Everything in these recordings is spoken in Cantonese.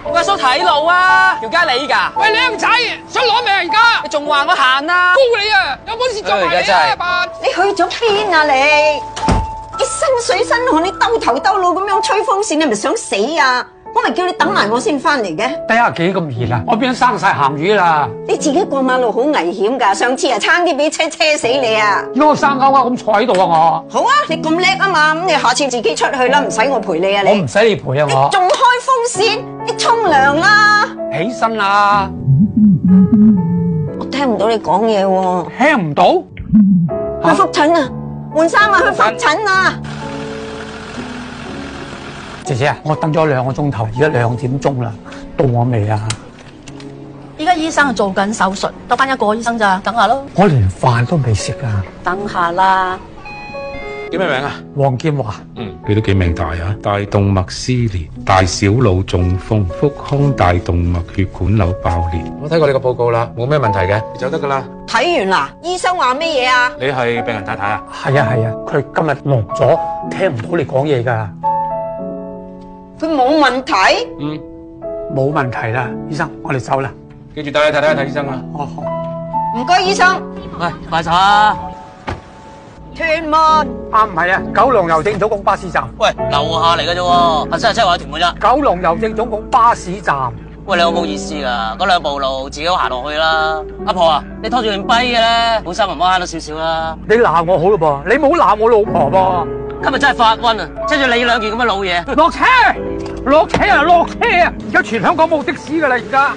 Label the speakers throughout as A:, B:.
A: 喂，阿叔睇路啊，條街你㗎？
B: 喂，靚仔，想攞命而家？
A: 你仲話我行啊？
B: 高你啊！有本事做埋你啊！爸，
C: 你去咗邊啊你？你身水身汗，你兜頭兜腦咁樣吹風扇，你咪想死啊？我咪叫你等埋我先翻嚟嘅。
B: 低下幾咁熱啊！我變咗生晒鹹魚啦！
C: 你自己過馬路好危險㗎，上次啊差啲俾車死你啊！
B: 如果我生勾勾咁坐喺度啊我。
C: 好啊，你咁叻啊嘛，咁你下次自己出去啦，唔使我陪你啊你。
B: 我唔使你陪啊我。
C: 仲開風扇？你沖涼啦！
B: 起身啦！
C: 我聽唔到你講嘢喎。
B: 聽唔到？
C: 去復診啊！換衫啊！去復診啊！
B: 姐姐啊，我等咗2個鐘頭，而家2點鐘啦，到我未啊？
D: 依家醫生係做緊手術，得翻1個醫生咋，等下咯。
B: 我連飯都未食啊！
D: 等下啦。
E: 叫咩名啊？
B: 黃建華。
E: 佢都幾命大啊！大動脈撕裂、大小腦中風、腹腔大動脈血管瘤爆裂。我睇過你個報告啦，冇咩問題嘅，你走得噶啦。
C: 睇完啦，醫生話咩嘢啊？
E: 你係病人太太啊？
B: 係啊，佢今日聾咗，聽唔到你講嘢㗎。
C: 佢冇問題。
B: 冇問題啦，醫生，我哋走啦。
E: 記住帶你太太去睇醫生啊！
B: 好。
C: 唔該，醫生。
A: 喂，快手啊！
C: 屯門。
B: 唔係啊，九龍郵政總共巴士站。
A: 喂，樓下嚟嘅啫喎，係真係話屯門咋？
B: 九龍郵政總共巴士站。
A: 喂，你好冇意思㗎，嗰2步路自己行落去啦。阿婆啊，你拖住件跛嘅咧，本身唔好慳到少少啦。
B: 你鬧我好咯噃，你冇鬧我老婆噃。
A: 今日真係發瘟啊！車住你2件咁嘅老嘢。
B: 落車啊！落車啊！而家全香港冇的士㗎啦，而家。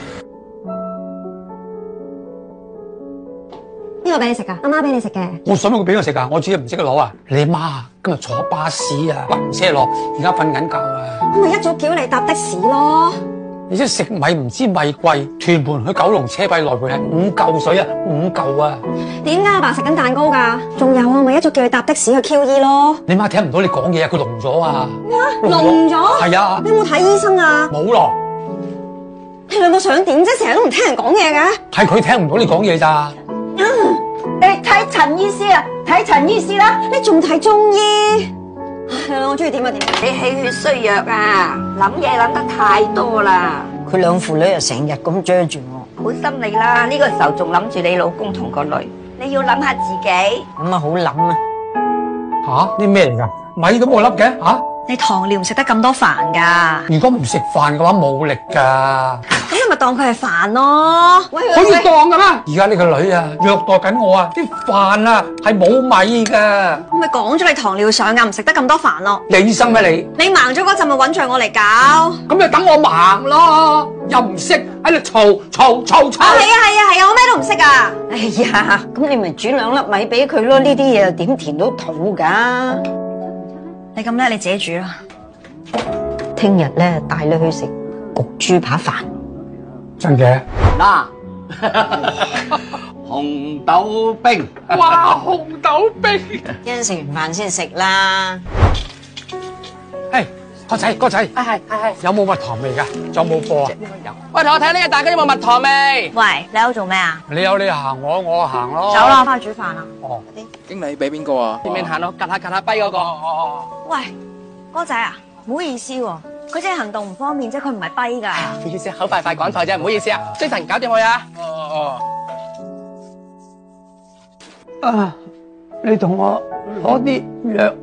F: 呢個俾你食噶，阿媽俾你食嘅。
B: 我想佢俾我食啊，我自己唔識得攞啊。你媽今日坐巴士啊，暈車落，而家瞓緊覺啊。
F: 我咪一早叫你搭的士咯。
B: 你知食米唔知米貴，屯門去九龍車費來回係5嚿水啊，5嚿啊。
F: 點解阿爸食緊蛋糕噶？仲有啊，咪一早叫你搭的士去 QE 咯。
B: 你媽聽唔到你講嘢啊，佢聾咗啊。
F: 聾咗？
B: 係啊。
F: 你有冇睇醫生啊？
B: 冇咯。
F: 你兩個想點啫？成日都唔聽人講嘢嘅。
B: 係佢聽唔到你講嘢咋。
C: 你睇陳醫師啊，睇陳醫師啦。
F: 你仲睇中醫？唉，我中意點就點。
C: 你氣血衰弱啊，諗嘢諗得太多啦。佢兩父女又成日咁追住我，好心你啦。呢個時候仲諗住你老公同個女，你要諗下自己。咁啊好諗啊。
B: 吓？啲咩嚟㗎？米都冇粒嘅吓？
F: 你糖尿唔食得咁多飯噶。
B: 如果唔食飯嘅話冇力㗎。
F: 咁你咪當佢係飯咯。
B: 可以當㗎咩？而家呢個女啊虐待緊我啊，啲飯啊係冇米㗎。
F: 我咪講咗你糖尿上㗎，唔食得咁多飯咯。
B: 你醫生咩你？
F: 你盲咗嗰陣咪揾著我嚟搞。
B: 咁就等我盲咯，又唔識喺度嘈。
F: 係啊，我咩都唔識啊。
C: 哎呀，咁你咪煮2粒米俾佢咯。呢啲嘢又點填到肚㗎？
F: 你咁叻，你自己煮啦。
C: 聽日咧帶你去食焗豬扒飯。
B: 真嘅？
G: 嗱，紅豆冰。
B: 哇，紅豆冰！
C: 一陣食完飯先食啦。
B: 嘿，哥仔，係，有冇蜜糖味㗎？仲有冇貨啊？
A: 喂，同我睇呢個蛋糕有冇蜜糖味？
F: 喂，你喺度做咩啊？
B: 你有你行，我行咯。
F: 走啦，翻去煮飯啦。
B: 哦，
E: 經理俾邊個啊？
A: 邊邊行咯，趌下趌下跛嗰個。
F: 喂，哥仔啊，唔好意思喎，佢只係行動唔方便啫，佢唔係跛㗎。
A: 唔好意思，口快趕菜啫，唔好意思啊。精神搞掂佢啊！
B: 你同我攞啲藥。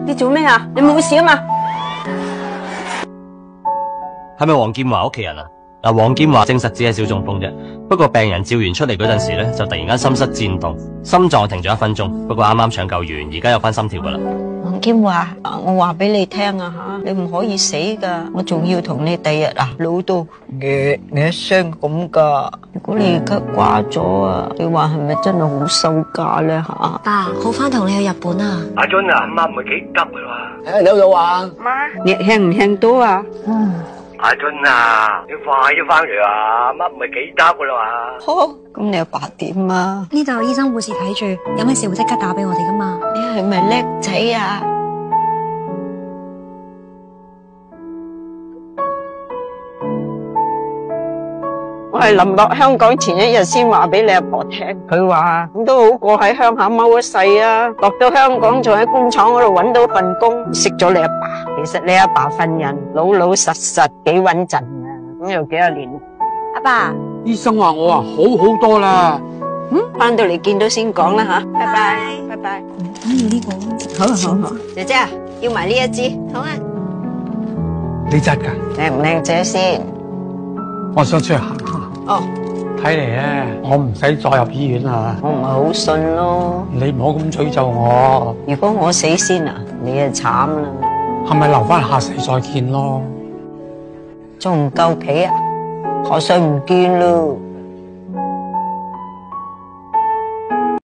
C: 你做咩啊？你冇事啊嘛？
H: 係咪黃建華屋企人啊？嗱，黃建華證實只係小中風啫，不過病人照完出嚟嗰陣時咧，就突然間心室顫動，心臟停咗1分鐘，不過啱啱搶救完，而家有翻心跳噶啦。
C: 黃建華，我話俾你聽啊吓，你唔可以死噶，我仲要同你第日啊老到嘅聲咁噶。如果你而家掛咗啊，你話係咪真係好收家咧吓？
F: 爸，好翻同你去日本啊！
I: 阿俊啊，媽唔係幾急噶嘛？
G: 睇你好啊？
C: 媽，你聽唔聽到啊？
I: 阿俊啊，你快啲翻嚟啊！媽唔係幾急噶啦嘛？
C: 好，咁你阿爸點啊？
F: 呢度有醫生護士睇住，有咩事會即刻打俾我哋噶嘛？
C: 你係咪叻仔啊？我係臨落香港前1日先話俾你阿婆聽，佢話咁都好過喺鄉下踎一世啊！落到香港仲喺工廠嗰度搵到份工，識咗你阿爸。其實你阿爸份人老老實實幾穩陣啊，咁又幾多年？
F: 阿爸，
B: 醫生話我好好多啦。
C: 翻到嚟見到先講啦吓，拜拜，拜拜。
F: 咁要呢個，
C: 好好好，姐姐啊，要埋呢一支，
F: 好啊。
B: 你質㗎？
C: 靚唔靚仔先？
B: 我想出去行下。
C: 哦，
B: 睇嚟咧，我唔使再入醫院啦。
C: 我唔係好信咯。
B: 你唔好咁詛咒我。
C: 如果我死先啊，你就慘啦。
B: 係咪留翻下世再見咯？
C: 仲唔夠皮啊？我想唔見咯。